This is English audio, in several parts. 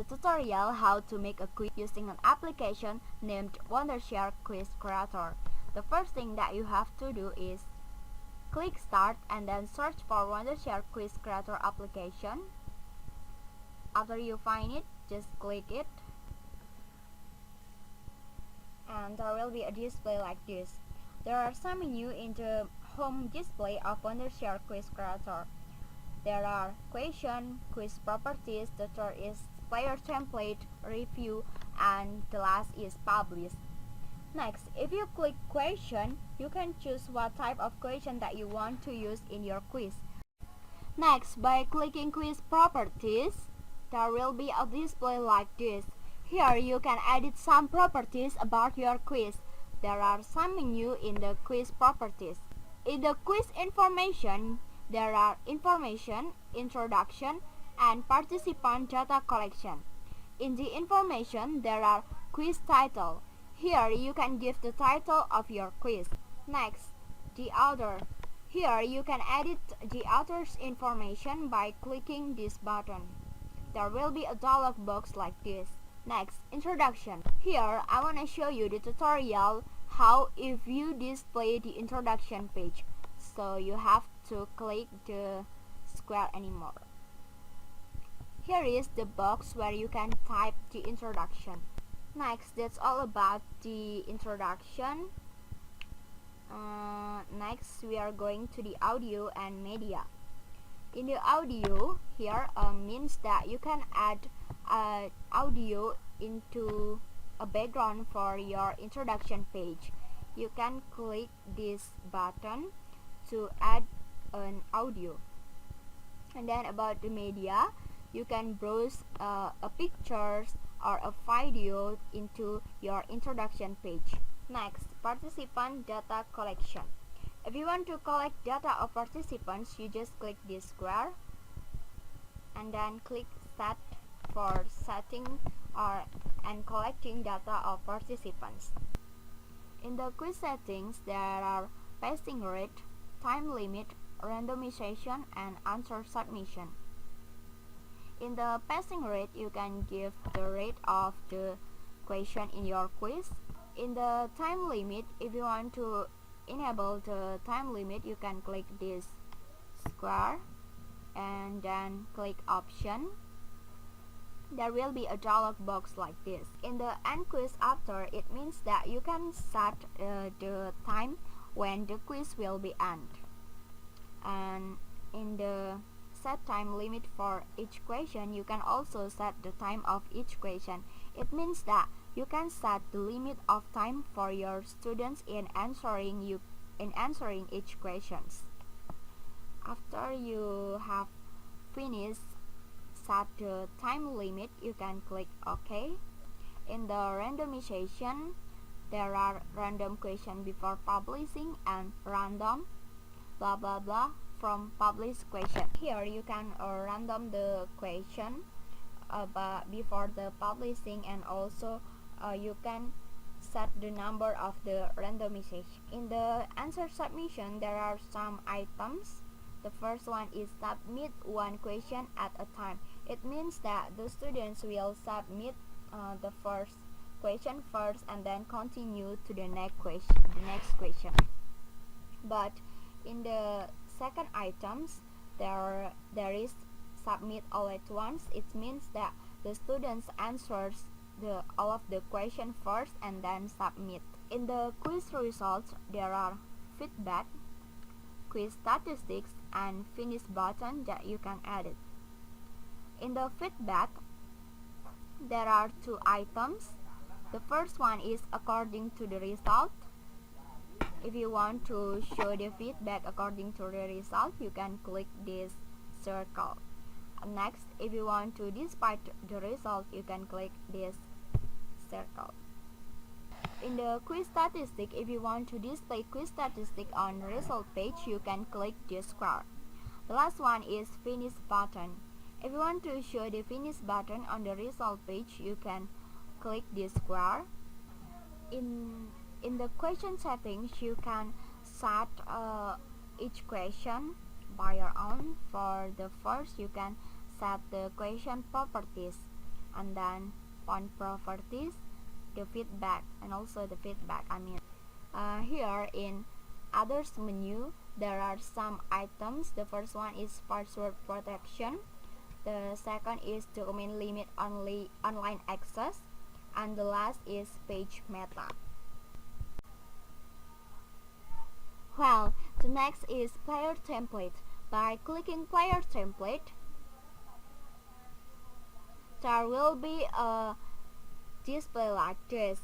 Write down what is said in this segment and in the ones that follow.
tutorial how to make a quiz using an application named Wondershare Quiz Creator. The first thing that you have to do is click Start and then search for Wondershare Quiz Creator application. After you find it, just click it and there will be a display like this. There are some menu in the home display of Wondershare Quiz Creator. There are question, quiz properties, the third is player template, review, and the last is publish. Next, if you click question, you can choose what type of question that you want to use in your quiz. Next, by clicking quiz properties, there will be a display like this. Here you can edit some properties about your quiz. There are some menu in the quiz properties. In the quiz information, there are information, introduction, and participant data collection. In the information, there are quiz title. Here you can give the title of your quiz. Next, the author. Here you can edit the author's information by clicking this button. There will be a dialog box like this. Next, introduction. Here I want to show you the tutorial how if you display the introduction page. So you have to click the square anymore. Here is the box where you can type the introduction. Next, that's all about the introduction. Next, we are going to the audio and media. In the audio, here means that you can add audio into a background for your introduction page. You can click this button to add an audio. And then about the media, you can browse a pictures or a video into your introduction page. Next, participant data collection. If you want to collect data of participants, you just click this square and then click set for setting and collecting data of participants. In the quiz settings, there are passing rate, time limit, randomization, and answer submission. In the passing rate, you can give the rate of the question in your quiz. In the time limit, if you want to enable the time limit, you can click this square and then click option. There will be a dialog box like this. In the end quiz after, it means that you can set the time when the quiz will be end. And in the set time limit for each question, you can also set the time of each question. It means that you can set the limit of time for your students in answering each questions. After you have finished set the time limit, you can click OK. In the randomization, there are random question before publishing and random blah blah blah from published question. Here you can random the question before the publishing, and also you can set the number of the randomization. In the answer submission, there are some items. The first one is submit one question at a time. It means that the students will submit the first question first and then continue to the next question. But in the second items, there is submit all at once. It means that the students answers all of the question first and then submit. In the quiz results, there are feedback, quiz statistics, and finish button that you can edit. In the feedback, there are two items. The first one is according to the result. If you want to show the feedback according to the result, you can click this circle. Next, if you want to display the result, you can click this circle. In the quiz statistic, if you want to display quiz statistic on result page, you can click this square. The last one is finish button. If you want to show the finish button on the result page, you can click this square. In the question settings, you can set each question by your own. For the first, you can set the question properties. and then font properties, the feedback, and also the feedback. Here in others menu, there are some items. The first one is password protection. The second is domain limit only online access, and the last is page meta. Well, the next is player template. By clicking player template, there will be a display like this.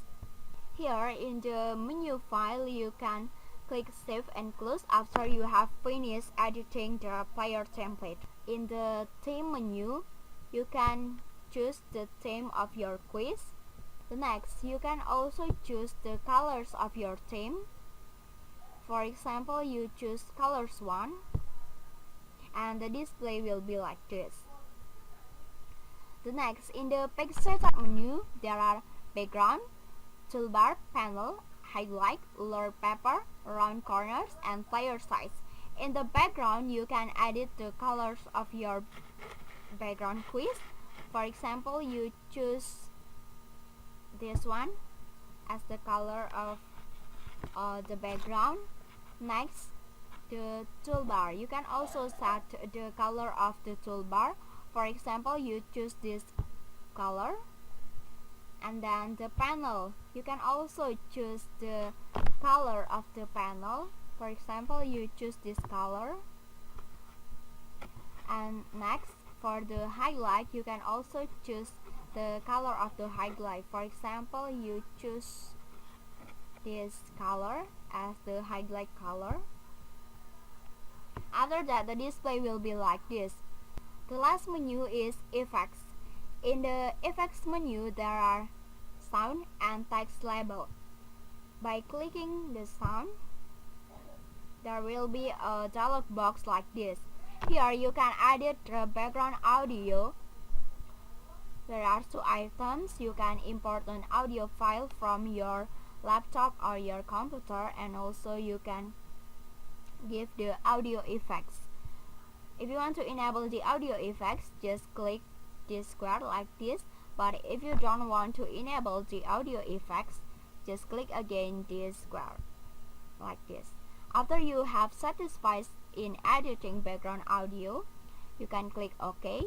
Here in the menu file, you can click save and close after you have finished editing the player template. In the theme menu, you can choose the theme of your quiz. The next, you can also choose the colors of your theme. For example, you choose colors 1 and the display will be like this. The next, in the page setup menu, there are background, toolbar, panel, highlight, wallpaper, round corners, and player size. In the background, you can edit the colors of your background quiz. For example, you choose this one as the color of the background. Next, the toolbar. You can also set the color of the toolbar. For example, you choose this color. And then the panel, you can also choose the color of the panel. For example, you choose this color. And next, for the highlight, you can also choose the color of the highlight. For example, you choose this color as the highlight color. After that, the display will be like this. The last menu is effects. In the effects menu, there are sound and text label. By clicking the sound, there will be a dialog box like this. Here you can edit the background audio. There are 2 items. You can import an audio file from your laptop or your computer, and also you can give the audio effects. If you want to enable the audio effects, just click this square like this. But if you don't want to enable the audio effects, just click again this square like this. After you have satisfied in editing background audio, you can click OK.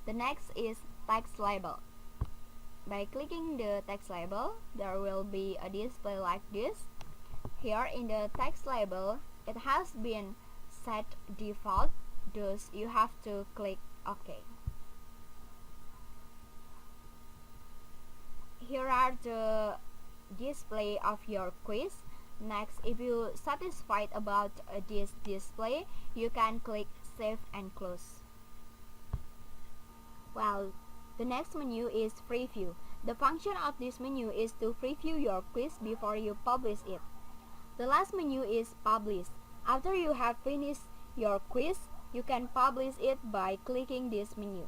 The next is text label. By clicking the text label, there will be a display like this. Here in the text label, it has been set default, thus you have to click OK. Here are the display of your quiz. Next, if you satisfied about this display, you can click save and close. Well, the next menu is preview. The function of this menu is to preview your quiz before you publish it. The last menu is publish. After you have finished your quiz, you can publish it by clicking this menu.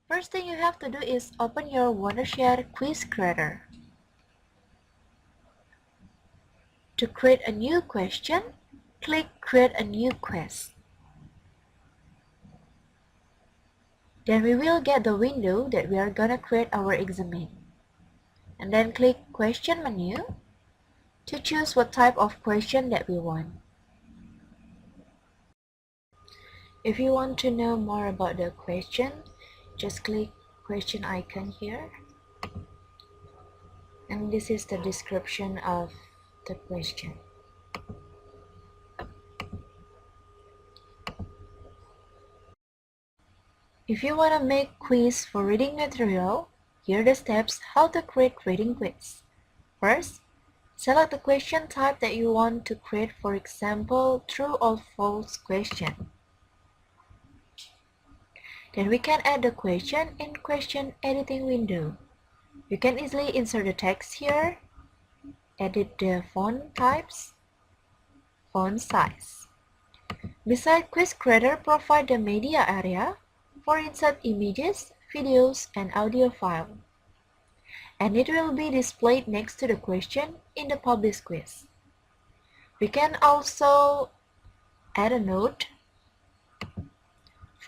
First thing you have to do is open your Wondershare quiz creator. To create a new question, click create a new quiz. Then we will get the window that we are gonna create our exam in. And then click question menu to choose what type of question that we want. If you want to know more about the question, just click question icon here. And this is the description of the question. If you want to make quiz for reading material, here are the steps how to create reading quiz. First, select the question type that you want to create, for example, true or false question. Then we can add the question in question editing window. You can easily insert the text here, edit the font types, font size. Beside Quiz Creator, provide the media area for insert images, videos, and audio file. And it will be displayed next to the question in the published quiz. We can also add a note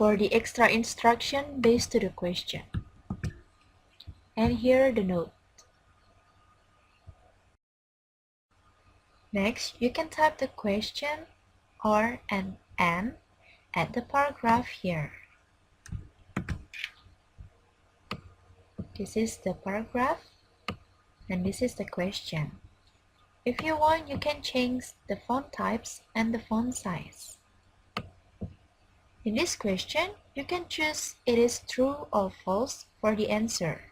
for the extra instruction based to the question. And here the note. Next, you can type the question or an and add the paragraph here. This is the paragraph and this is the question. If you want, you can change the font types and the font size. In this question, you can choose it is true or false for the answer.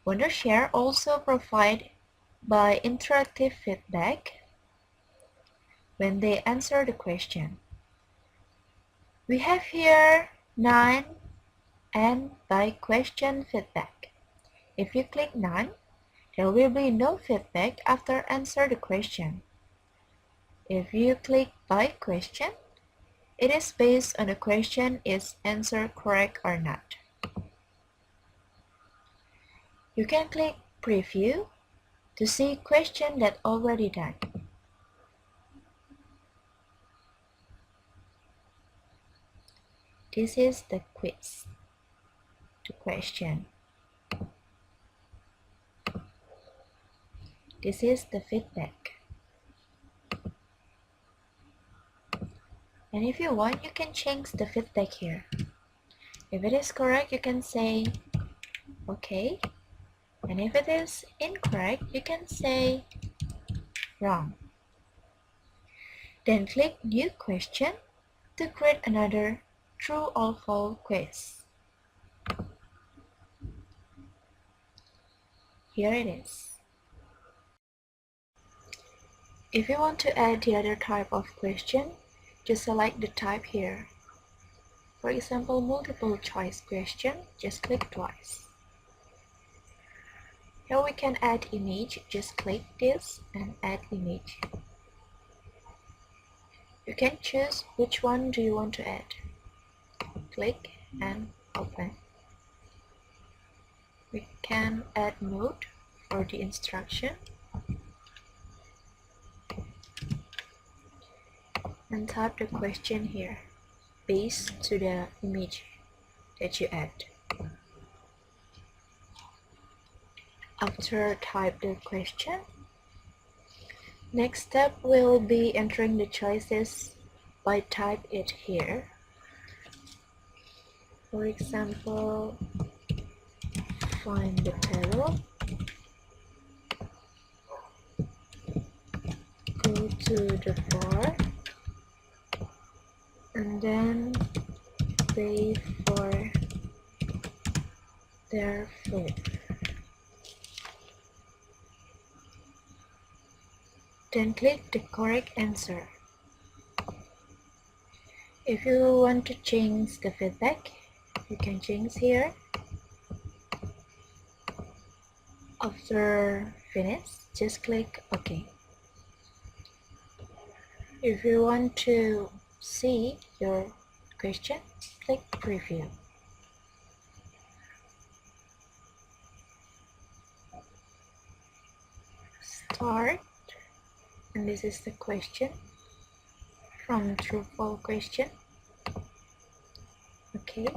Wondershare also provides by interactive feedback when they answer the question. We have here 9 and by question feedback. If you click none, there will be no feedback after answer the question. If you click by question, it is based on the question is answered correct or not. You can click preview to see question that already done. This is the quiz, the question. This is the feedback. And if you want, you can change the feedback here. If it is correct, you can say okay. And if it is incorrect, you can say wrong. Then click new question to create another true or false quiz. Here it is. If you want to add the other type of question, just select the type here. For example, multiple choice question, just click twice. Here we can add image, just click this and add image. You can choose which one do you want to add. Click and open. We can add note for the instruction and type the question here based to the image that you add. After type the question, next step will be entering the choices by type it here. For example, find the title, go to the bar, and then pay for their food. Then click the correct answer. If you want to change the feedback, you can change here. After finish, just click OK. If you want to see your question, click preview. Start, and this is the question from true false question. Okay.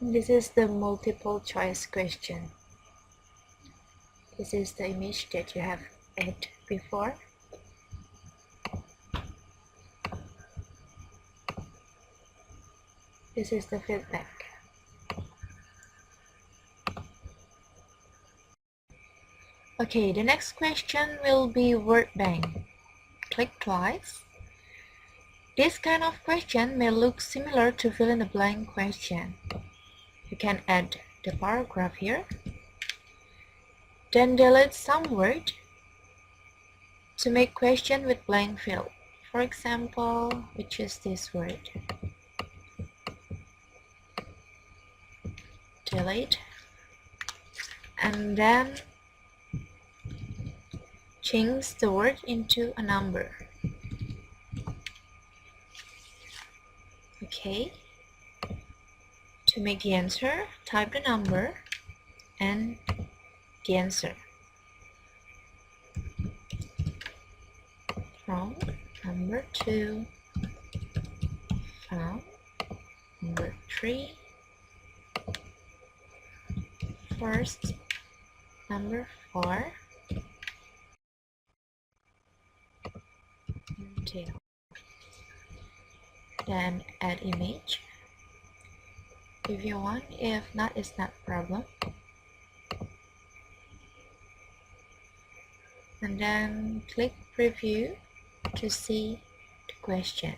This is the multiple choice question. This is the image that you have added before. This is the feedback. Okay, the next question will be word bank. Click twice. This kind of question may look similar to fill in the blank question. You can add the paragraph here. Then delete some word To make question with blank field, for example, we choose this word, delete, and then change the word into a number. Okay. To make the answer, type the number and the answer. From number 2, from number 3, first, number 4, until. Then add image if you want, if not, it's not a problem. And then click preview to see the question.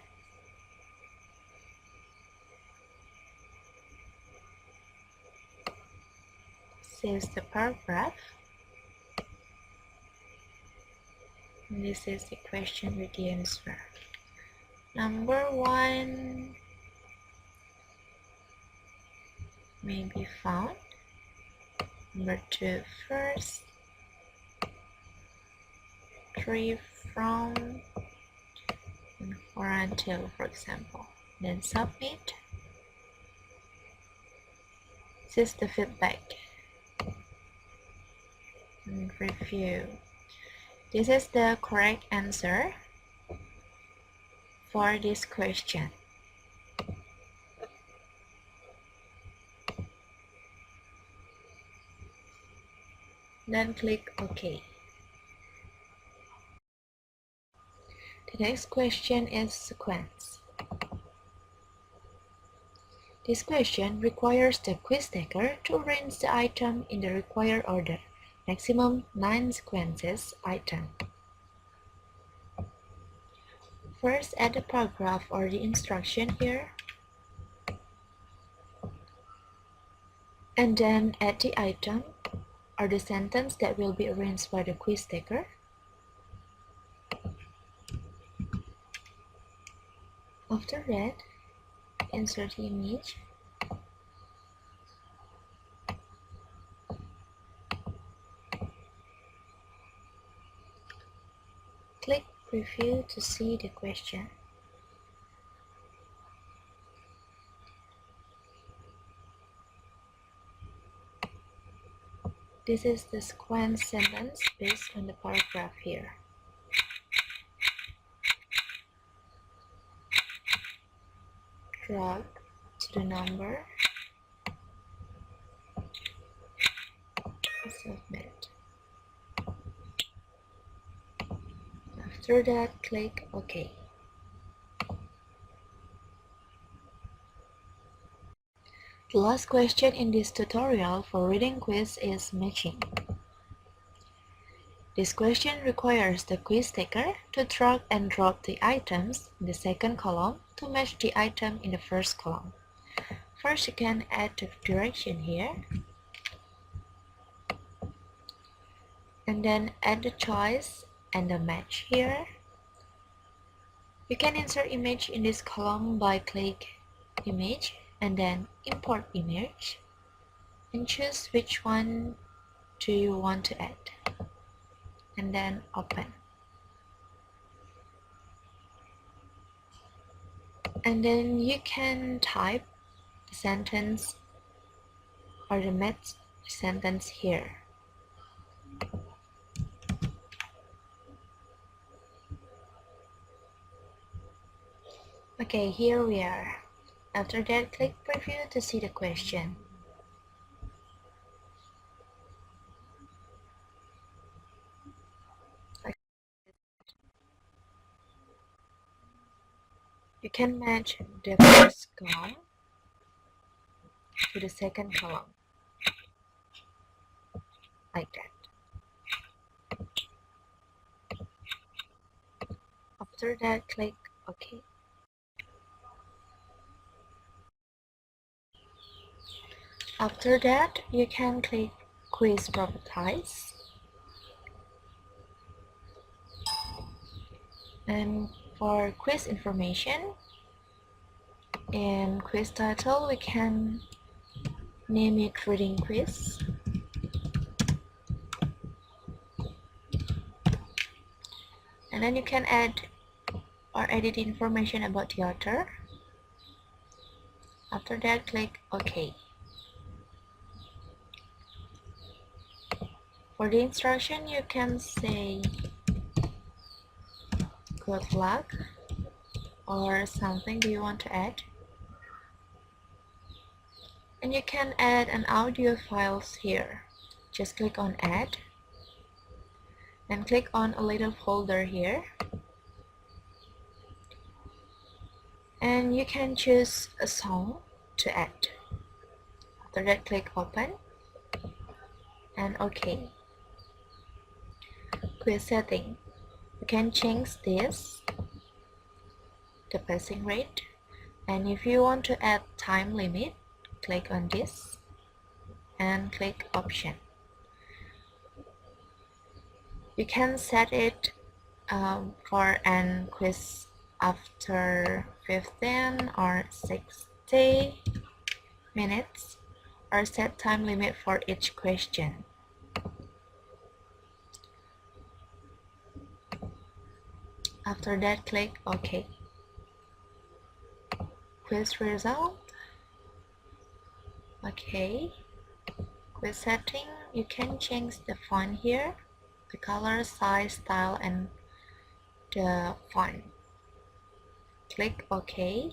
This is the paragraph. And this is the question with the answer. Number 1 may be found. Number 2 first. 3 from, and 4 until, for example. Then submit. This is the feedback. And review. This is the correct answer for this question. Then click OK. The next question is sequence. This question requires the quiz taker to arrange the item in the required order, maximum 9 sequences item. First, add the paragraph or the instruction here, and then add the item or the sentence that will be arranged by the quiz taker. After that, insert the image. Click preview to see the question. This is the sequence sentence based on the paragraph here. Drag to the number. Submit. After that, click OK. The last question in this tutorial for reading quiz is matching. This question requires the quiz taker to drag and drop the items in the second column to match the item in the first column. First, you can add the direction here, and then add the choice and the match here. You can insert image in this column by click image and then import image, and choose which one do you want to add, and then open. And then you can type the sentence or the match sentence here. Okay, here we are. After that, click preview to see the question. You can match the first column to the second column, like that. After that, click OK. After that, you can click Quiz Properties. And for quiz information, in quiz title we can name it reading quiz. And then you can add or edit information about the author. After that, click OK. For the instruction, you can say good luck or something do you want to add. And you can add an audio files here. Just click on add and click on a little folder here. And you can choose a song to add. After that, click open and OK. Quiz setting. You can change this, the passing rate, and if you want to add time limit, click on this and click option. You can set it for an quiz after 15 or 60 minutes, or set time limit for each question. After that, click OK. Quiz result. OK. Quiz setting, you can change the font here, the color, size, style, and the font. Click OK.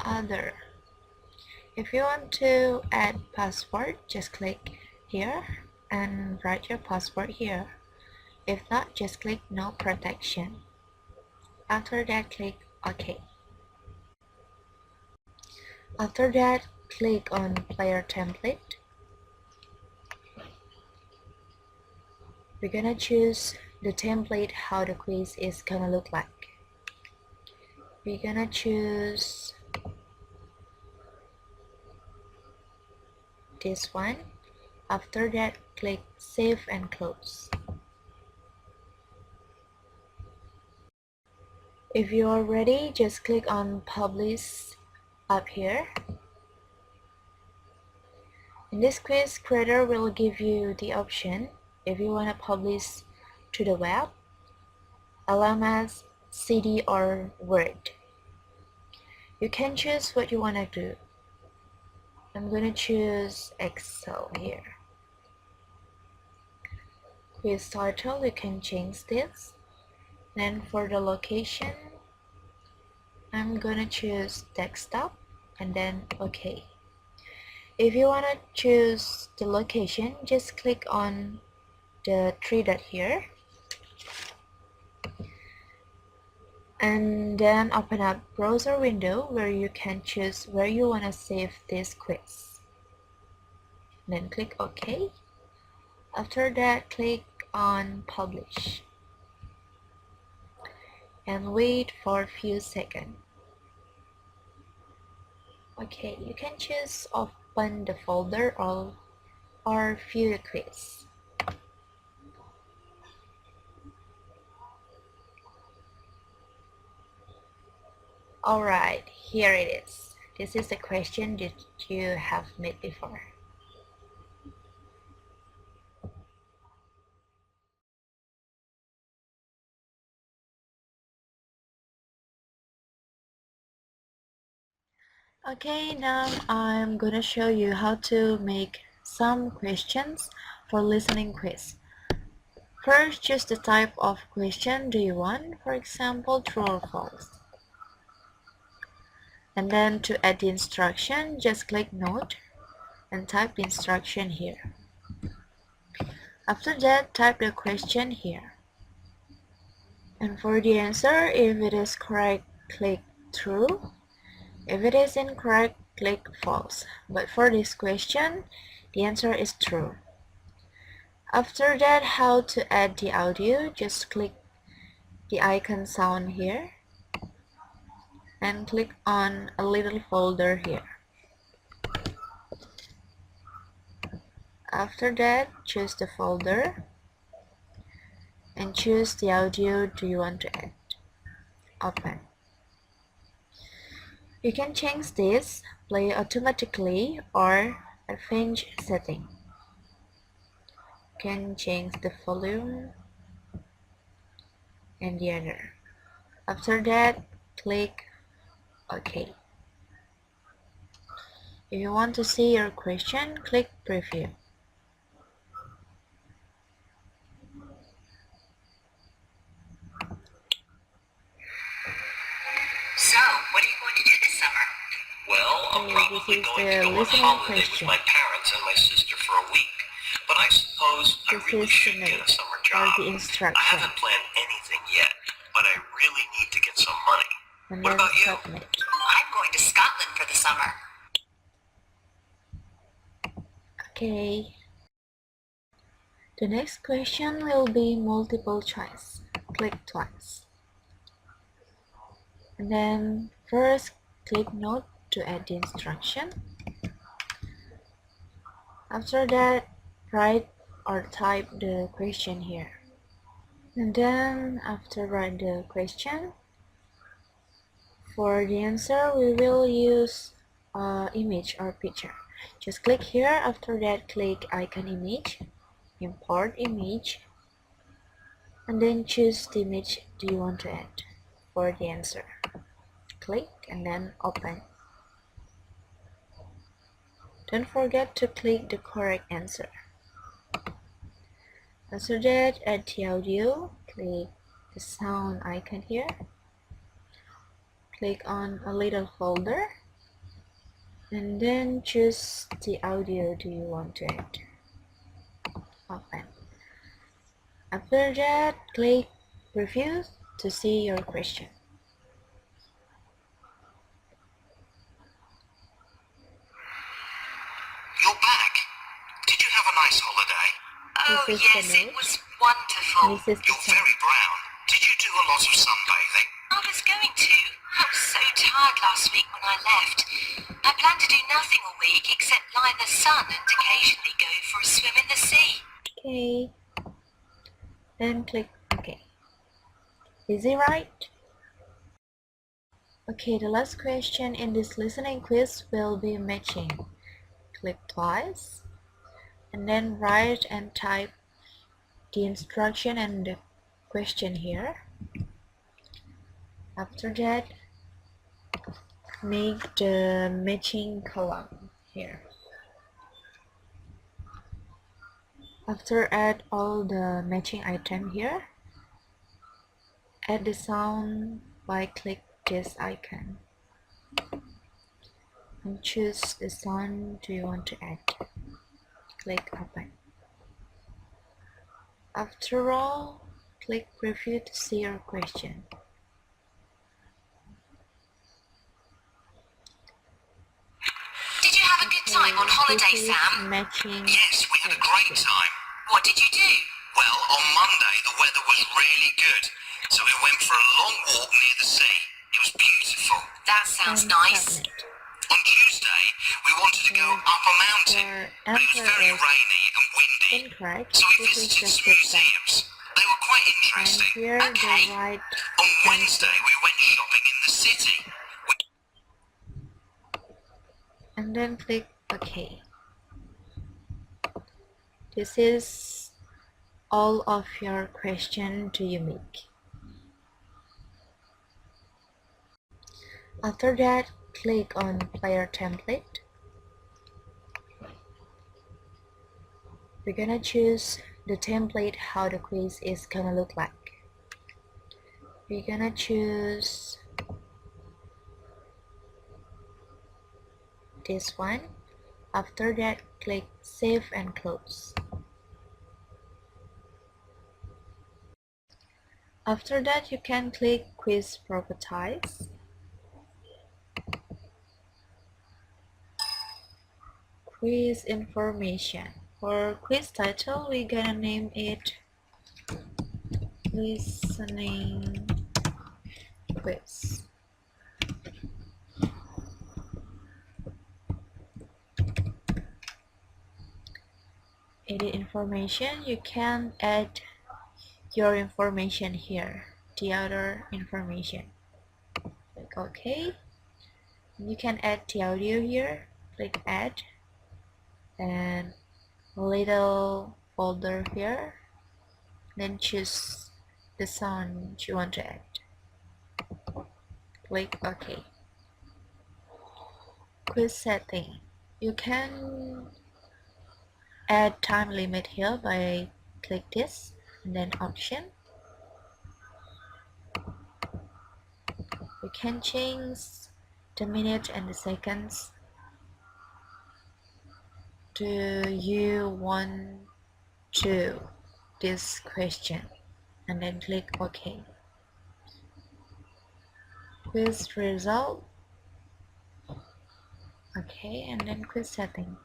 Other. If you want to add password, just click here and write your password here. If not, just click no protection. After that, click OK. After that, click on player template. We're gonna choose the template how the quiz is gonna look like. We're gonna choose this one. After that, click save and close. If you are ready, just click on publish up here. In this quiz, creator will give you the option if you want to publish to the web, LMS, CD, or Word. You can choose what you want to do. I'm going to choose Excel here. Quiz title, you can change this. Then for the location, I'm going to choose desktop and then OK. If you want to choose the location, just click on the three dot here and then open up browser window where you can choose where you want to save this quiz. Then click OK. After that, click on publish and wait for a few seconds. Okay, you can choose open the folder or view the quiz. Alright, here it is. This is the question that you have made before. Okay, now I'm gonna show you how to make some questions for listening quiz. First, choose the type of question do you want, for example, true or false. And then to add the instruction, just click note and type the instruction here. After that, type the question here. And for the answer, if it is correct, click true. If it is incorrect, click false. But for this question, the answer is true. After that, how to add the audio, just click the icon sound here and click on a little folder here. After that, choose the folder and choose the audio do you want to add. Open. You can change this, play automatically or advanced setting. You can change the volume and the other. After that, click OK. If you want to see your question, click Preview. So, what are you going to do this summer? Well, I'm probably going to go on holiday with my parents and my sister for a week. But I suppose I really should get a summer job. I haven't planned anything yet, but I really need to get some money. What about you? I'm going to Scotland for the summer. Okay. The next question will be multiple choice. Click twice. And then first click Note to add the instruction. After that, write or type the question here. And then after write the question, for the answer we will use image or picture. Just click here. After that, click icon image, import image, and then choose the image do you want to add for the answer. Click and then open. Don't forget to click the correct answer. After that, add the audio. Click the sound icon here. Click on a little folder and then choose the audio do you want to add. Open. After that, click Preview to see your question. You're back. Did you have a nice holiday? Oh, yes, it was wonderful. You're very brown. Did you do a lot of sunbathing? I was going to. I was so tired last week when I left. I plan to do nothing all week except lie in the sun and occasionally go for a swim in the sea. Okay. Then click OK. Easy, right? Okay, the last question in this listening quiz will be matching. Click twice and then write and type the instruction and the question here. After that, make the matching column here. After add all the matching item here, add the sound by click this icon and choose the sound do you want to add. Click open. After all, click Preview to see your question. Did you have a good time on holiday, Sam? Matching. Yes, we had a great time. What did you do? Well, on Monday the weather was really good, so we went for a long walk near the sea. It was beautiful. That sounds nice. On Tuesday, we wanted to go up a mountain, but it was very rainy and windy, so we visited some museums. They were quite interesting. Okay. On Wednesday, we went shopping in the city. And then click OK. This is all of your question do you make. After that, click on player template. We're gonna choose the template how the quiz is gonna look like. We're gonna choose this one. After that, click save and close. After that, you can click quiz properties. Quiz information. For quiz title, we're gonna name it listening quiz. edit information, you can add your information here, the other information. Click OK. You can add the audio here. Click add, and a little folder here. Then choose the sound you want to add. Click OK. Quiz setting. You can add time limit here by click this and then option. You can change the minute and the seconds. Do you want to this question? And then click OK. Quiz result. Okay, and then quiz setting.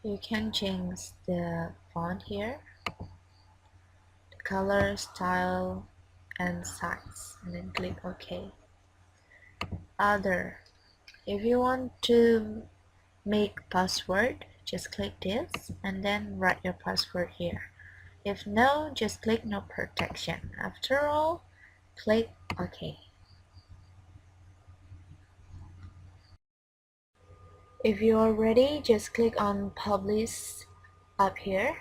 You can change the font here, the color, style, and size, and then click OK. Other. If you want to make password, just click this and then write your password here. If no, just click no protection. After all, click OK. If you are ready, just click on publish up here.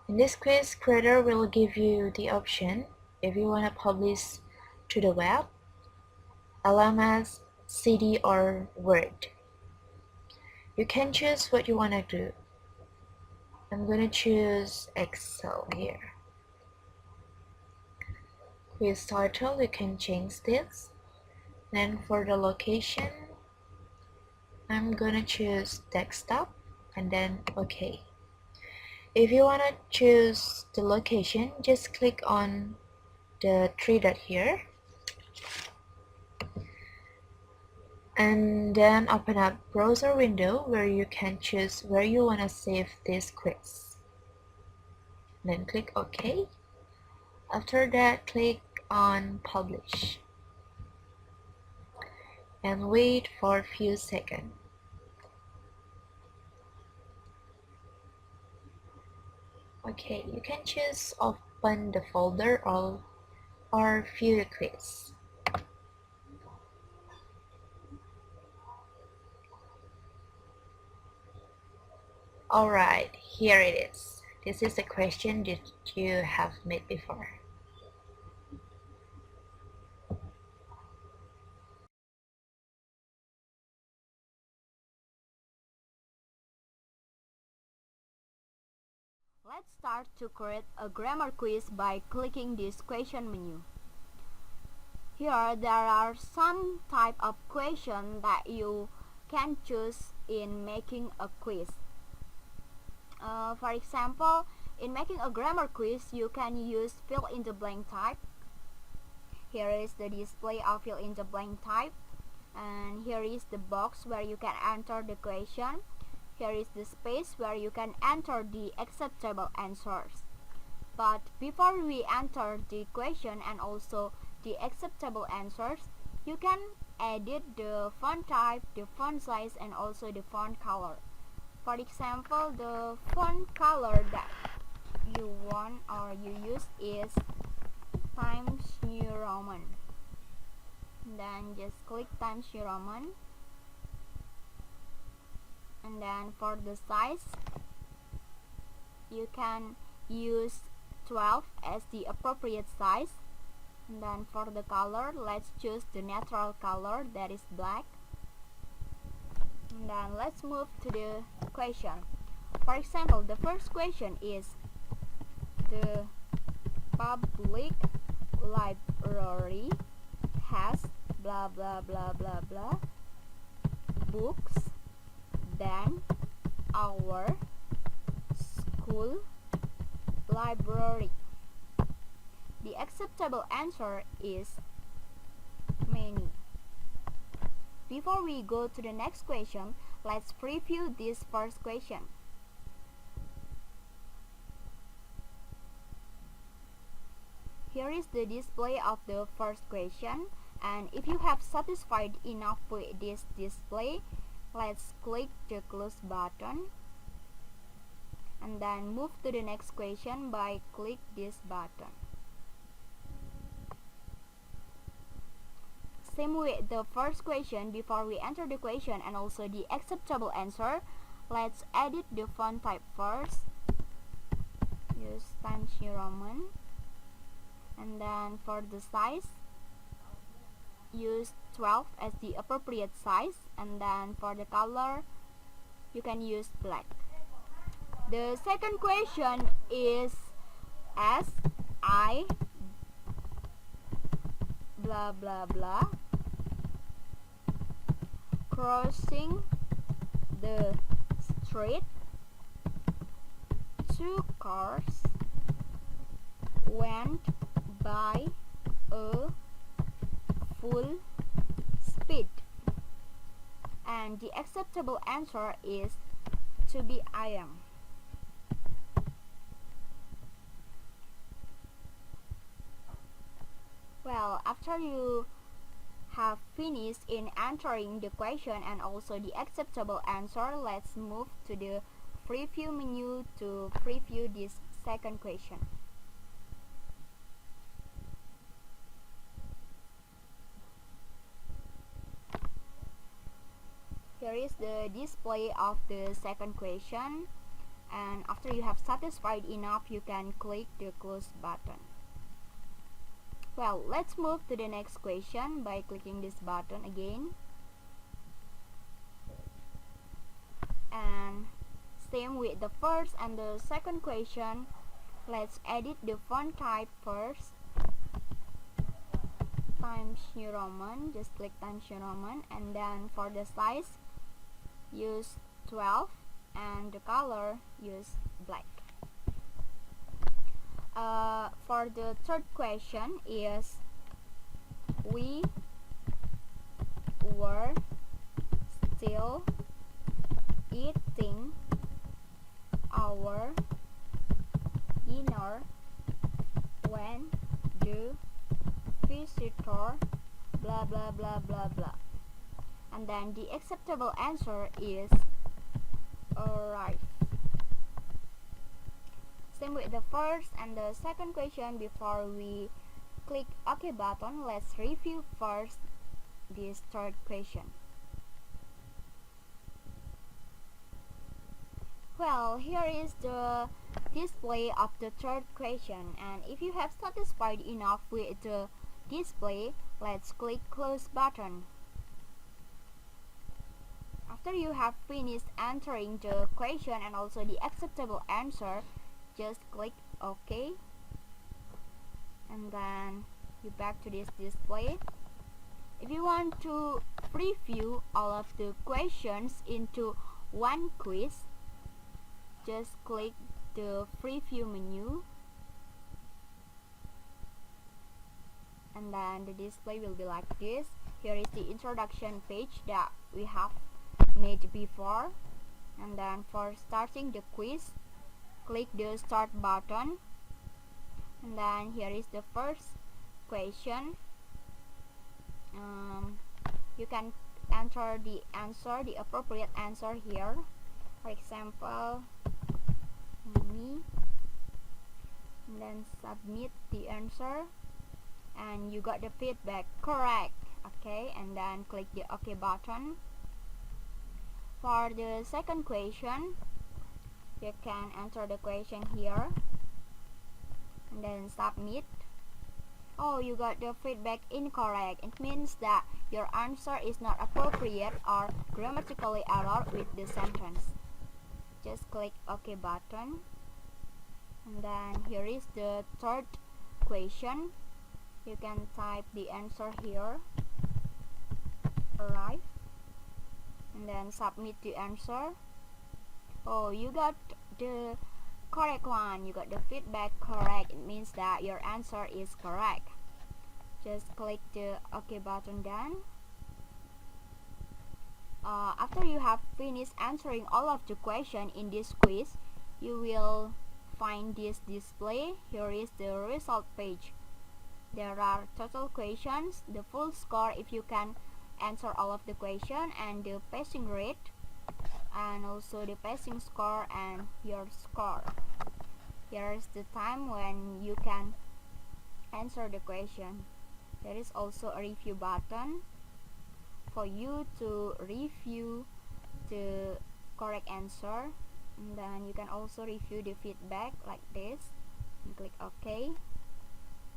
In this quiz, creator will give you the option if you want to publish to the web, LMS, CD, or Word. You can choose what you want to do. I'm going to choose Excel here. Quiz title, you can change this. Then for the location, I'm going to choose desktop and then OK. If you want to choose the location, just click on the three dot here and then open up browser window where you can choose where you want to save this quiz. Then click OK. After that, click on publish and wait for a few seconds. Okay, you can choose open the folder or view the quiz. Alright, here it is. This is the question that you have made before. Let's start to create a grammar quiz by clicking this question menu. Here there are some type of question that you can choose in making a quiz. For example, in making a grammar quiz, you can use fill in the blank type. Here is the display of fill in the blank type, and here is the box where you can enter the question. Here is the space where you can enter the acceptable answers. But before we enter the question and also the acceptable answers, you can edit the font type, the font size, and also the font color. For example, the font color that you want or you use is Times New Roman. Then just click Times New Roman. And then for the size, you can use 12 as the appropriate size. And then for the color, let's choose the natural color, that is black. And then let's move to the question. For example, the first question is the public library has blah blah blah blah blah books than our school library. The acceptable answer is many. Before we go to the next question, let's preview this first question. Here is the display of the first question. And if you have satisfied enough with this display, let's click the close button and then move to the next question by click this button. Same with the first question. Before we enter the question and also the acceptable answer, let's edit the font type first. Use Times New Roman, and then for the size, use 12 as the appropriate size, and then for the color, you can use black. The second question is as I blah blah blah crossing the street, two cars went by a full speed, and the acceptable answer is to be I am. Well, after you have finished in answering the question and also the acceptable answer, let's move to the preview menu to preview this second question. Here is the display of the second question, and after you have satisfied enough, you can click the close button. Well, let's move to the next question by clicking this button again. And same with the first and the second question, let's edit the font type first. Times New Roman, just click Times New Roman, and then for the size, use 12, and the color, use black. For the third question is we were still eating our dinner when the visitor blah blah blah blah blah, and then the acceptable answer is arrived. Same with the first and the second question. Before we click OK button, let's review first this third question. Well, here is the display of the third question, and if you have satisfied enough with the display, let's click close button. After you have finished answering the question and also the acceptable answer, just click OK, and then you back to this display. If you want to preview all of the questions into one quiz, just click the preview menu, and then the display will be like this. Here is the introduction page that we have made before, and then for starting the quiz, click the start button, and then here is the first question. You can enter the answer, the appropriate answer here. For example, me, and then submit the answer, and you got the feedback correct. Okay, and then click the OK button. For the second question, you can enter the question here and then submit. Oh, you got the feedback incorrect. It means that your answer is not appropriate or grammatically error with the sentence. Just click OK button, and then here is the third question. You can type the answer here, arrive, and then submit the answer. Oh, you got the correct one. You got the feedback correct. It means that your answer is correct. Just click the OK button then. After you have finished answering all of the questions in this quiz, you will find this display. Here is the result page. There are total questions, the full score if you can answer all of the question, and the passing rate, and also the passing score and your score. Here is the time when you can answer the question. There is also a review button for you to review the correct answer, and then you can also review the feedback like this and click OK.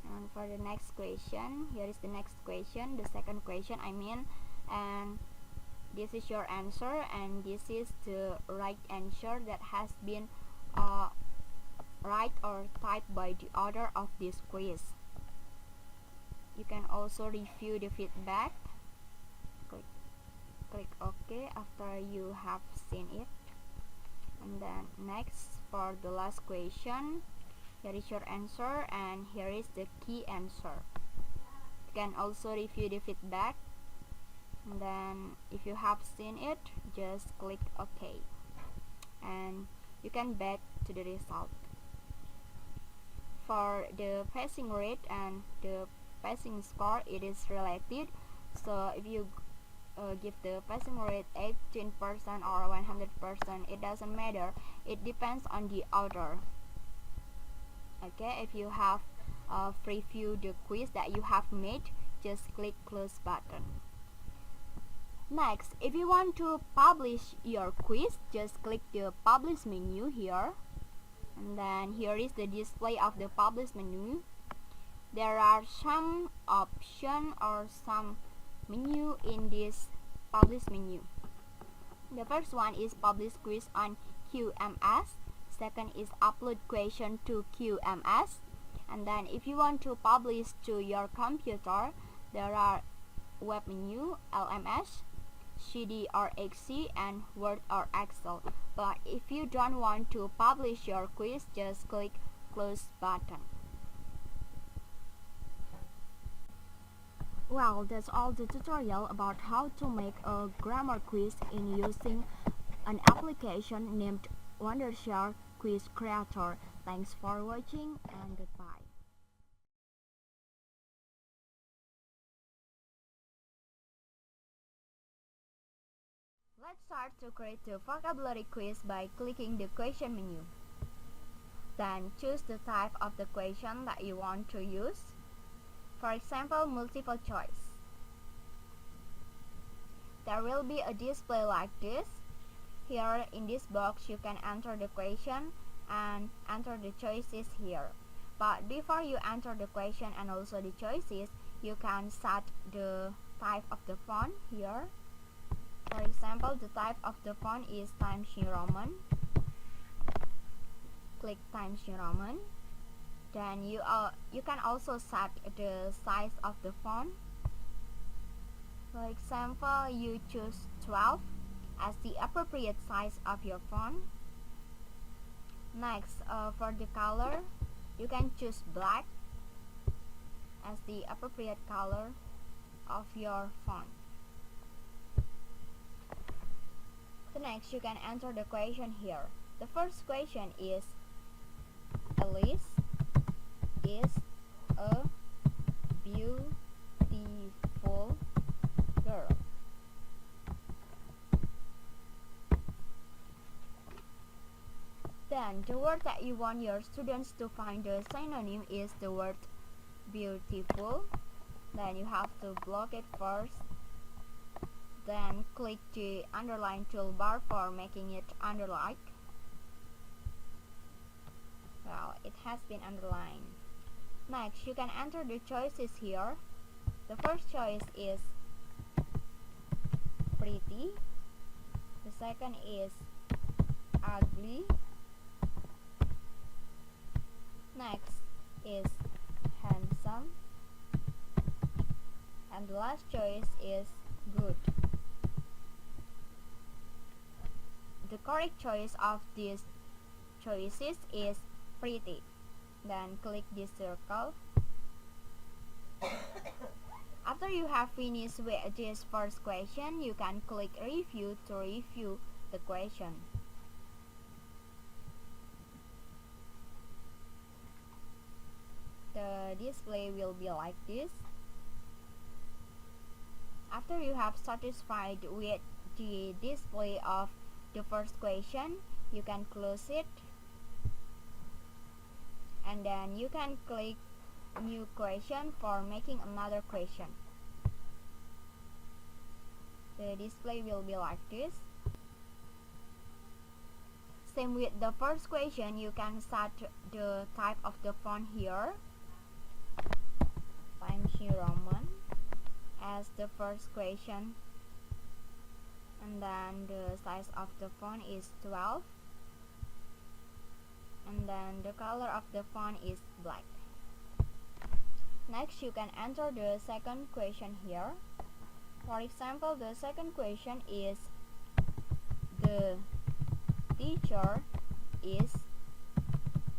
And for the next question, here is the next question, the second question I mean, and this is your answer, and this is the right answer that has been right or typed by the author of this quiz. You can also review the feedback. Click OK after you have seen it. And then next, for the last question, here is your answer, and here is the key answer. You can also review the feedback, and then if you have seen it, just click OK, and you can back to the result. For the passing rate and the passing score, it is related, so if you give the passing rate 18% or 100%, it doesn't matter, it depends on the author. Okay, if you have preview the quiz that you have made, just click close button. Next, if you want to publish your quiz, just click the publish menu here, and then here is the display of the publish menu. There are some options or some menu in this publish menu. The first one is publish quiz on QMS. Second is upload question to QMS. And then if you want to publish to your computer, there are web menu, LMS, CD or XC, and Word or Excel. But if you don't want to publish your quiz, just click close button. Well, that's all the tutorial about how to make a grammar quiz in using an application named Wondershare Quiz Creator. Thanks for watching and goodbye. Let's start to create the vocabulary quiz by clicking the question menu. Then choose the type of the question that you want to use. For example, multiple choice. There will be a display like this. Here in this box you can enter the question and enter the choices here. But before you enter the question and also the choices, you can set the type of the font here. For example, the type of the font is Times New Roman. Click Times New Roman. Then you can also set the size of the font. For example, you choose 12 as the appropriate size of your font. Next, for the color, you can choose black as the appropriate color of your font. The next, you can enter the question here. The first question is, Alice is a beautiful girl. Then the word that you want your students to find the synonym is the word beautiful. Then you have to block it first. Then click the underline toolbar for making it underlined. Well, it has been underlined. Next, you can enter the choices here. The first choice is pretty. The second is ugly. Next is handsome. And the last choice is good. The correct choice of these choices is pretty. Then click this circle. After you have finished with this first question, you can click review to review the question. The the display will be like this. After you have satisfied with the display of the first question, you can close it, and then you can click new question for making another question. The display will be like this. Same with the first question, you can set the type of the font here, Times New Roman as the first question, and then the size of the font is 12, and then the color of the font is black. Next, you can enter the second question here. For example, the second question is, the teacher is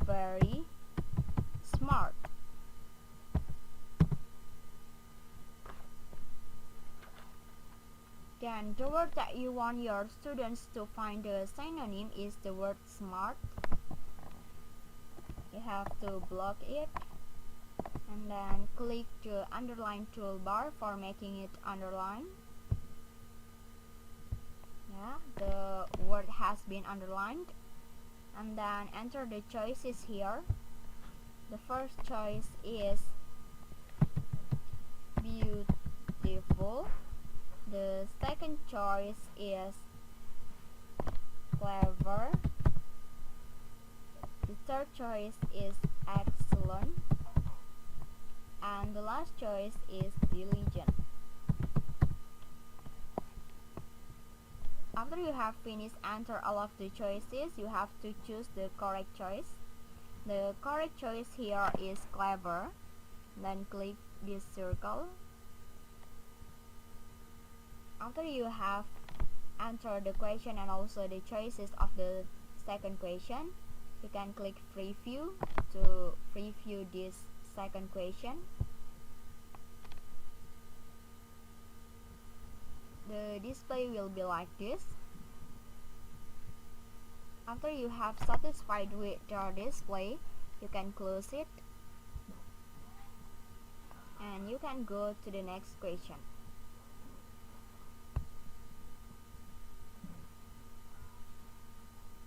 very smart. Then the word that you want your students to find the synonym is the word smart. You have to block it, and then click the underline toolbar for making it underline. Yeah, the word has been underlined, and then enter the choices here. The first choice is beautiful. The second choice is clever. The third choice is excellent, and the last choice is diligent. After you have finished enter all of the choices, you have to choose the correct choice. The correct choice here is clever. Then click this circle. After you have entered the question and also the choices of the second question, you can click preview to preview this second question. The display will be like this. After you have satisfied with your display, you can close it, and you can go to the next question.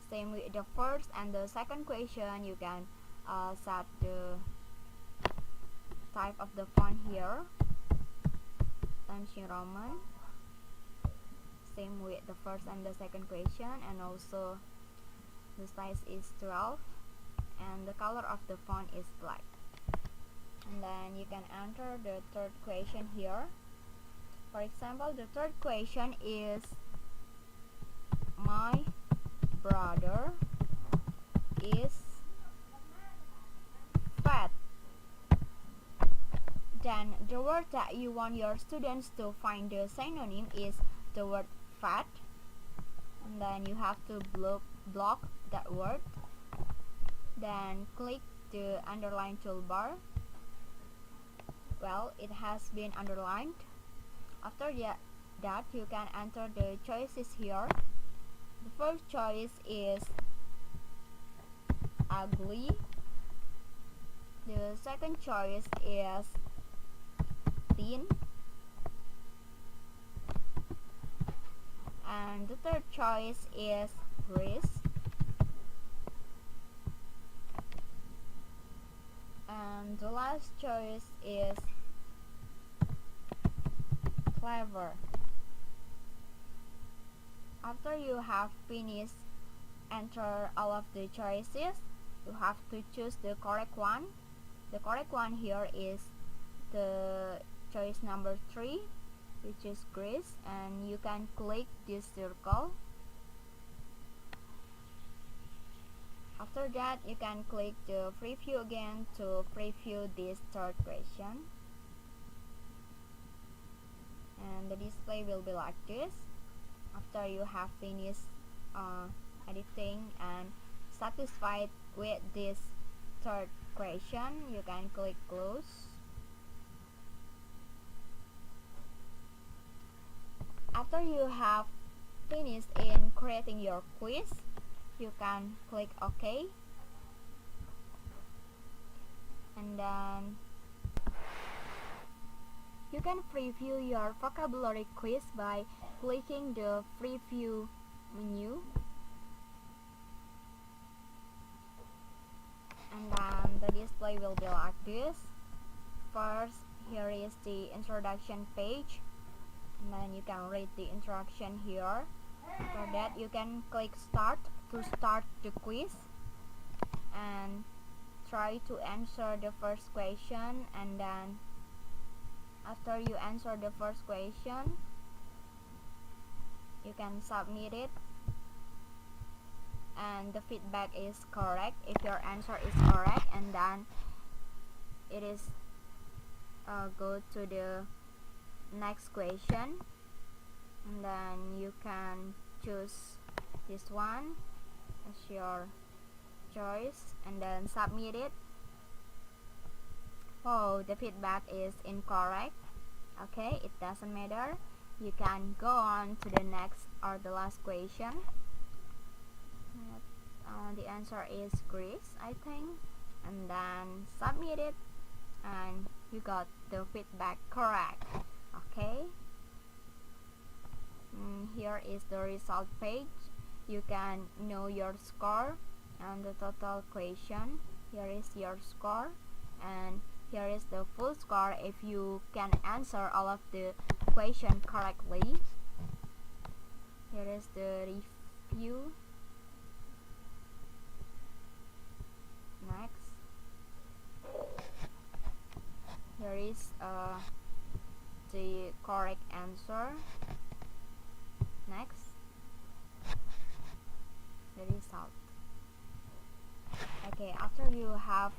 Same with the first and the second question, you can set the type of the font here, Times New Roman. Same with the first and the second question, and also the size is 12, and the color of the font is black. And then you can enter the third question here. For example, the third question is, my brother is fat. Then the word that you want your students to find the synonym is the word fat, and then you have to block that word. Then click the underline toolbar. Well, it has been underlined. After that, you can enter the choices here. The first choice is ugly. The second choice is thin, and the third choice is grease, and the last choice is clever. After you have finished enter all of the choices, you have to choose the correct one. The correct one here is the choice number 3, which is grease, and you can click this circle. After that, you can click the preview again to preview this third question, and the display will be like this. After you have finished editing and satisfied with this third question, you can click close. After you have finished in creating your quiz, you can click OK, and then You can preview your vocabulary quiz by clicking the preview menu, and then the display will be like this. First, here is the introduction page, and then you can read the introduction here. After that, you can click start to start the quiz and try to answer the first question, and then after you answer the first question, you can submit it, and the feedback is correct if your answer is correct, and then it is go to the next question, and then you can choose this one as your choice and then submit it. Oh, the feedback is incorrect. Okay, it doesn't matter. You can go on to the next or the last question. The answer is Greece, I think, and then submit it, and you got the feedback correct. Okay, here is the result page. You can know your score and the total question. Here is your score, and here is the full score if you can answer all of the question correctly. Here is the review. Next, here is the correct answer. Next, the result. Okay, after you have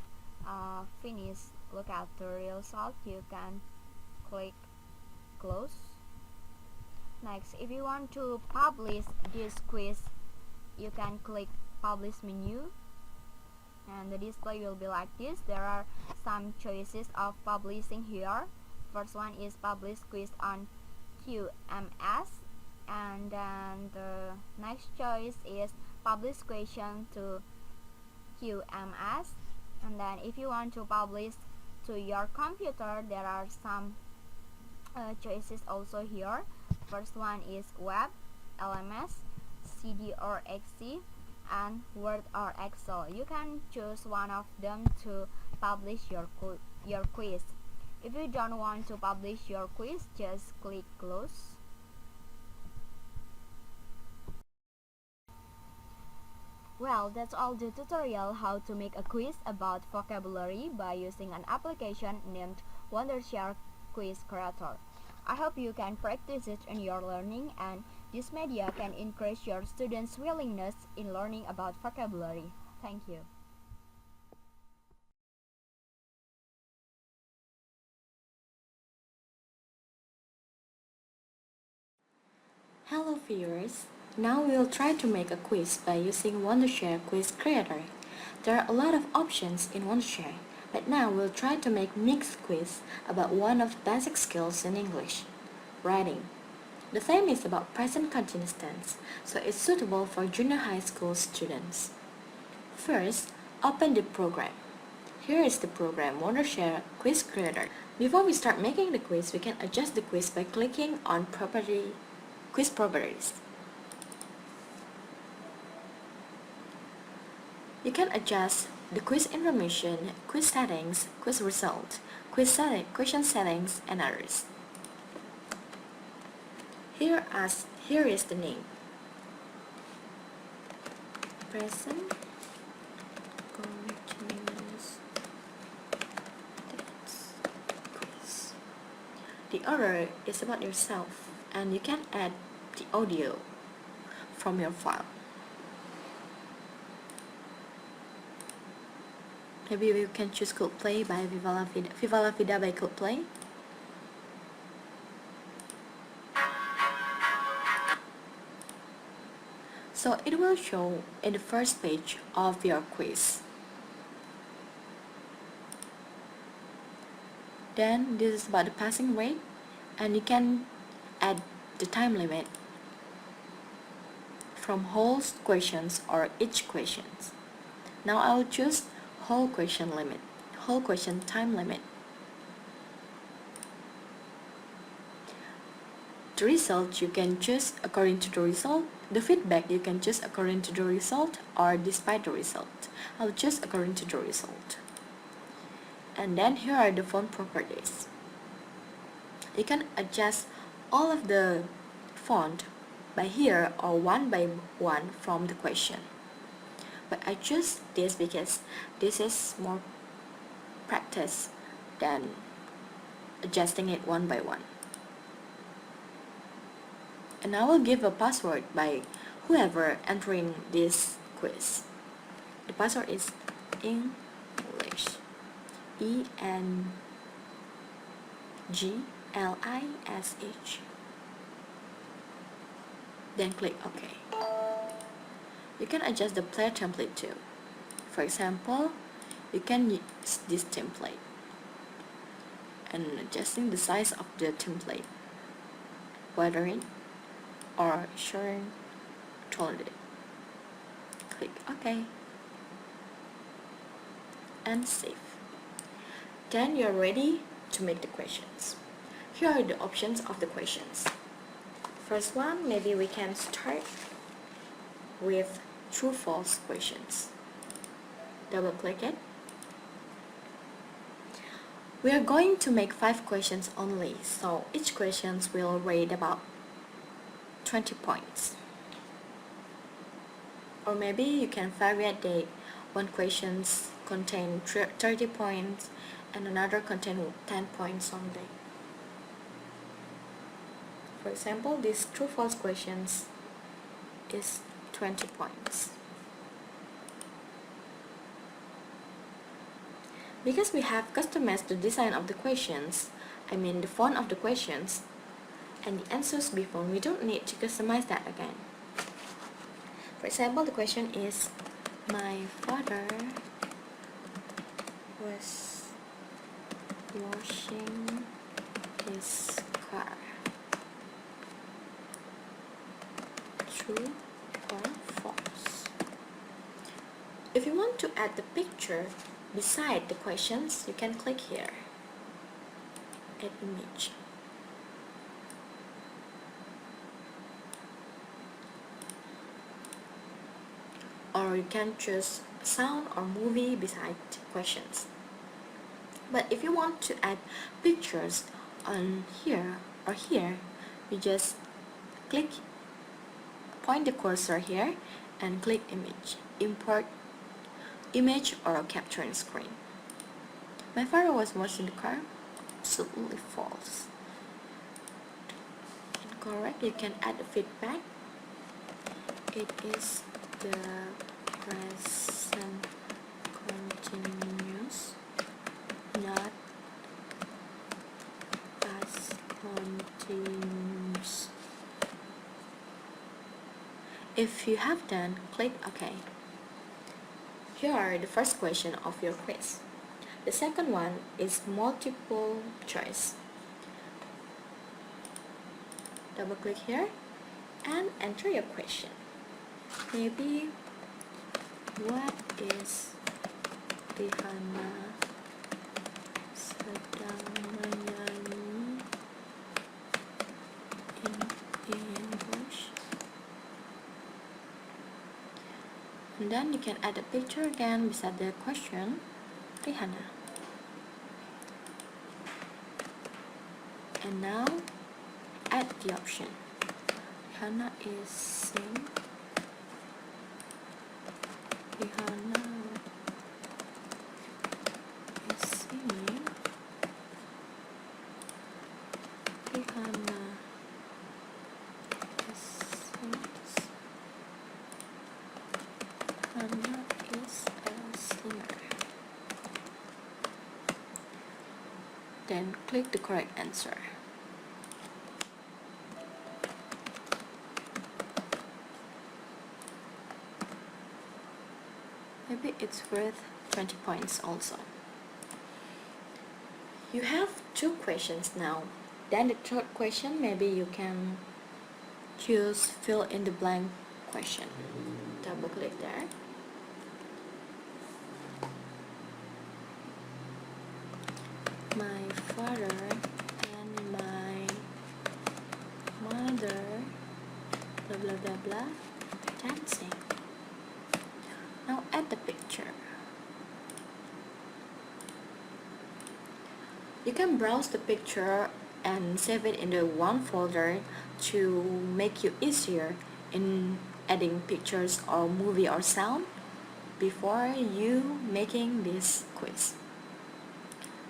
finished look at the result, you can click close. Next, if you want to publish this quiz, you can click publish menu, and the display will be like this. There are some choices of publishing here. First one is publish quiz on QMS, and then the next choice is publish question to QMS. And then if you want to publish to your computer, there are some choices also here. First one is web, LMS, CD or XC, and Word or Excel. You can choose one of them to publish your quiz. If you don't want to publish your quiz, just click close. Well, that's all the tutorial how to make a quiz about vocabulary by using an application named Wondershare Quiz Creator. I hope you can practice it in your learning, and this media can increase your students' willingness in learning about vocabulary. Thank you. Hello viewers, now we'll try to make a quiz by using Wondershare Quiz Creator. There are a lot of options in Wondershare, but now we'll try to make mixed quiz about one of basic skills in English, writing. The theme is about present continuous tense, so it's suitable for junior high school students. First, open the program. Here is the program Wondershare Quiz Creator. Before we start making the quiz, we can adjust the quiz by clicking on Quiz Properties. You can adjust the quiz information, quiz settings, quiz result, question settings, and others. Here is the name. Present continuous tense quiz. The order is about yourself, and you can add the audio from your file. Maybe we can choose Coldplay by Viva La Vida by Coldplay. So it will show in the first page of your quiz. Then this is about the passing rate, and you can add the time limit from whole questions or each questions. Now I will choose whole question time limit. The result you can choose according to the result. The feedback you can choose according to the result or despite the result. I'll choose according to the result. And then here are the font properties. You can adjust all of the font by here or one by one from the question. But I choose this because this is more practice than adjusting it one by one. And I will give a password by whoever entering this quiz. The password is English, ENGLISH. Then click OK. You can adjust the player template too. For example, you can use this template and adjusting the size of the template, weathering or showing tolerate. Click OK and save. Then you're ready to make the questions. Here are the options of the questions. First one, maybe we can start with true-false questions. Double click it. We are going to make 5 questions only, so each question will rate about 20 points. Or maybe you can variate one question contain 30 points and another contain 10 points only. For example, this true-false questions is 20 points. Because we have customized the design of the questions, I mean the font of the questions, and the answers before, we don't need to customize that again. For example, the question is, my father was washing his car. True or false? If you want to add the picture beside the questions, you can click here, add image. Or you can choose sound or movie beside questions. But if you want to add pictures on here or here, you just point the cursor here and click image, import image or capturing screen. My father was washing the car. Absolutely false. Incorrect. You can add a feedback. It is the present continuous, not past continuous. If you have done, click OK. Here are the first question of your quiz. The second one is multiple choice. Double click here and enter your question. Maybe, what is Rihanna sedang menyanyi in English? And then you can add a picture again beside the question, Rihanna. And now add the option. Rihanna is sing. Rihanna is singing. Rihanna is sings. Rihanna is a singer. Then click the correct answer. Maybe it's worth 20 points also. You have 2 questions now. Then the third question, maybe you can choose fill in the blank question. Double click there. My father and my blah blah dancing. Now add the picture. You can browse the picture and save it in the one folder to make you easier in adding pictures or movie or sound before you making this quiz.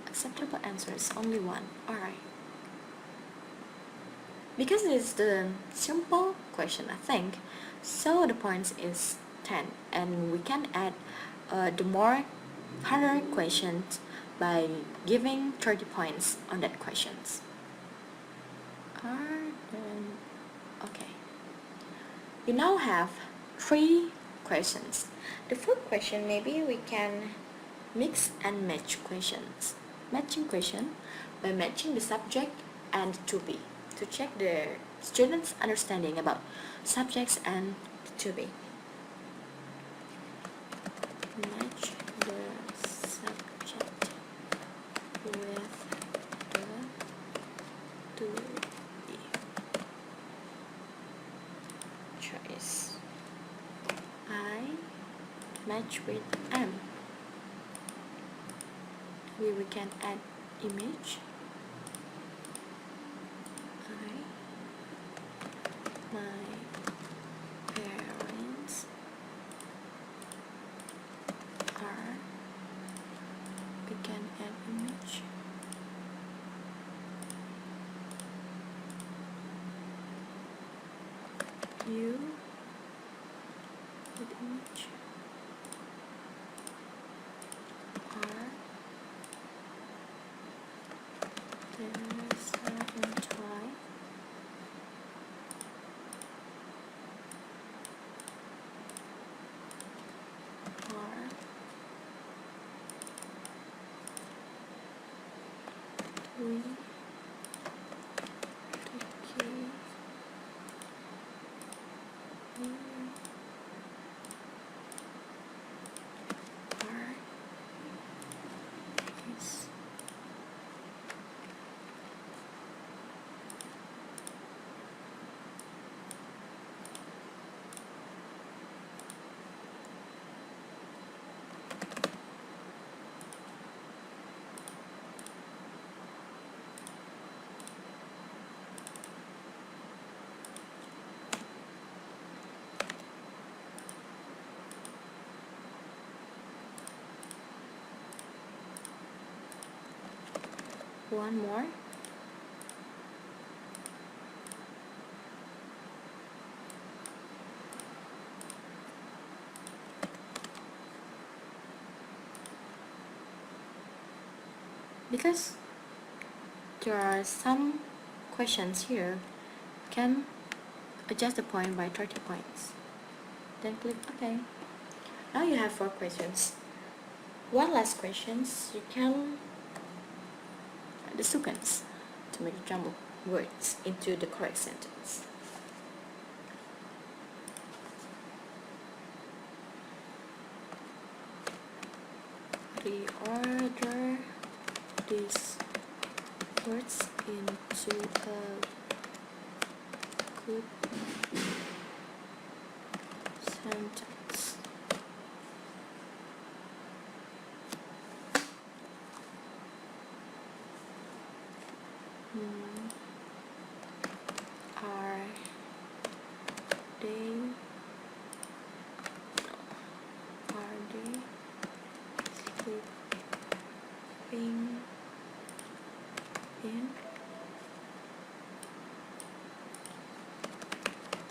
Acceptable answers, only one. Alright. Because it is the simple question, I think, so the points is 10, and we can add the more harder questions by giving 30 points on that questions. Okay. We now have 3 questions. The fourth question, maybe we can mix and match questions. Matching question by matching the subject and to be to check the students' understanding about subjects and to be. Match the subject with the to be. Choice. I match with M. We can add image. My parents are. We can add image. You with image are. There's a toy. We one more. Because there are some questions here, can adjust the point by 30 points. Then click OK. Now you have 4 questions. One last questions, you can the sequence to make jumble words into the correct sentence. Reorder these words into a good sentence. Are they sleeping in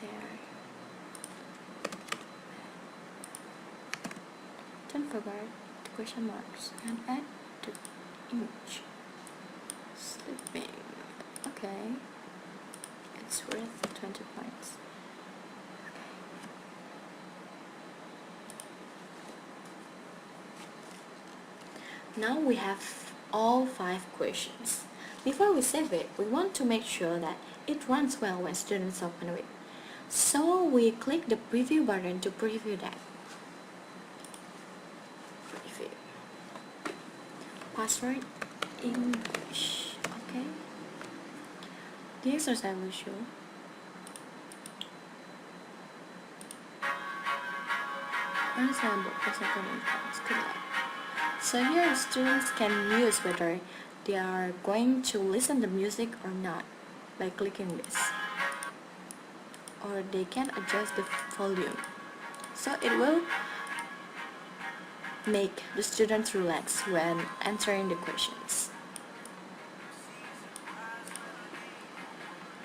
their don't forget the question marks and add the image. Sleeping. Okay, it's worth 20 points. Now we have all 5 questions. Before we save it, we want to make sure that it runs well when students open it. So we click the preview button to preview that. Preview. Password English. Okay. The exercise will show. Unassemble the second instance. Good luck. So here students can use whether they are going to listen to music or not by clicking this. Or they can adjust the volume. So it will make the students relax when answering the questions.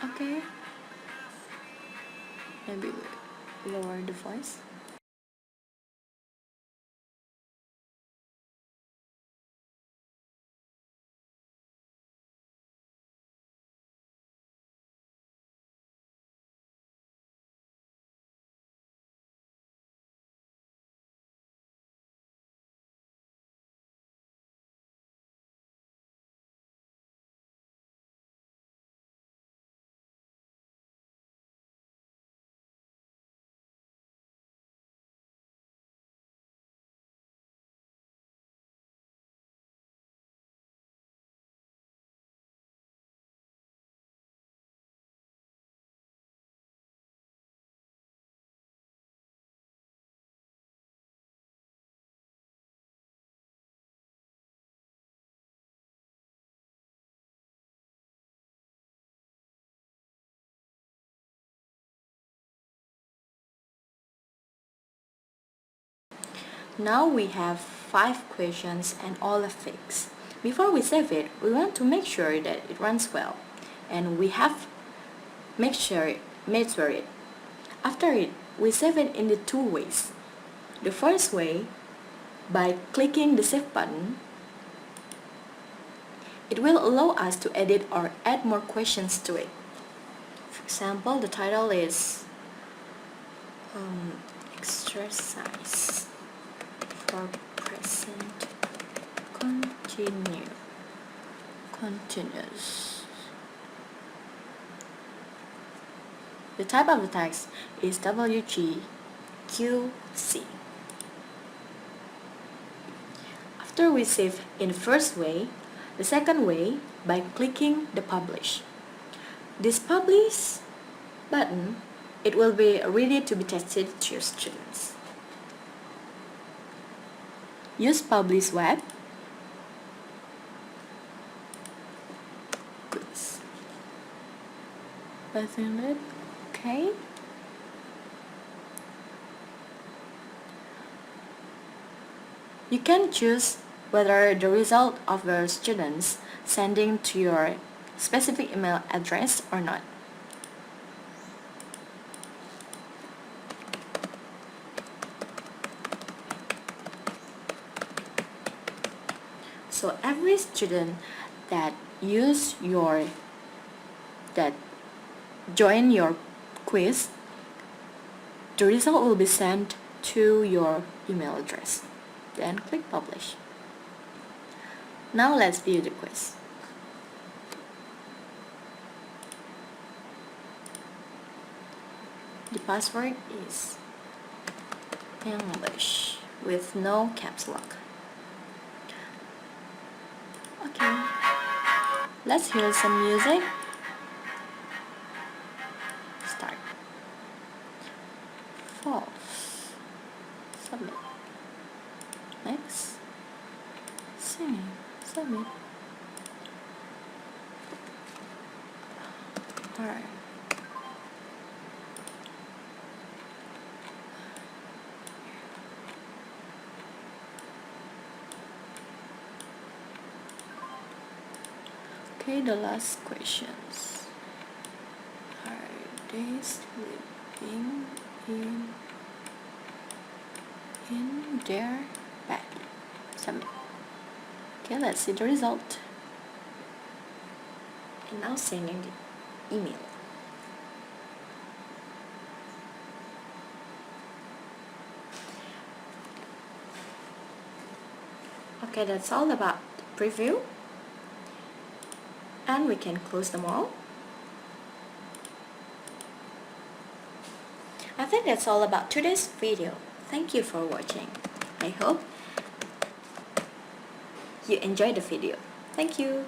Okay, maybe lower the voice. Now we have 5 questions and all are fixed. Before we save it, we want to make sure that it runs well. And we have made sure it. After it, we save it in the 2 ways. The first way, by clicking the save button, it will allow us to edit or add more questions to it. For example, the title is exercise for present continuous. The type of the text is WGQC. After we save in the first way, the second way by clicking the publish. This publish button, it will be ready to be tested to your students. Use publish web. Button it. Okay. You can choose whether the result of your students sending to your specific email address or not. So every student that join your quiz, the result will be sent to your email address. Then click publish. Now let's view the quiz. The password is English with no caps lock. Okay, let's hear some music. Start. False. Submit. Next. Singing. Submit. Alright. Okay, the last questions. Are they sleeping in their bed? Submit. Okay, let's see the result. And now sending the email. Okay, that's all about the preview. And we can close them all. I think that's all about today's video. Thank you for watching. I hope you enjoyed the video. Thank you.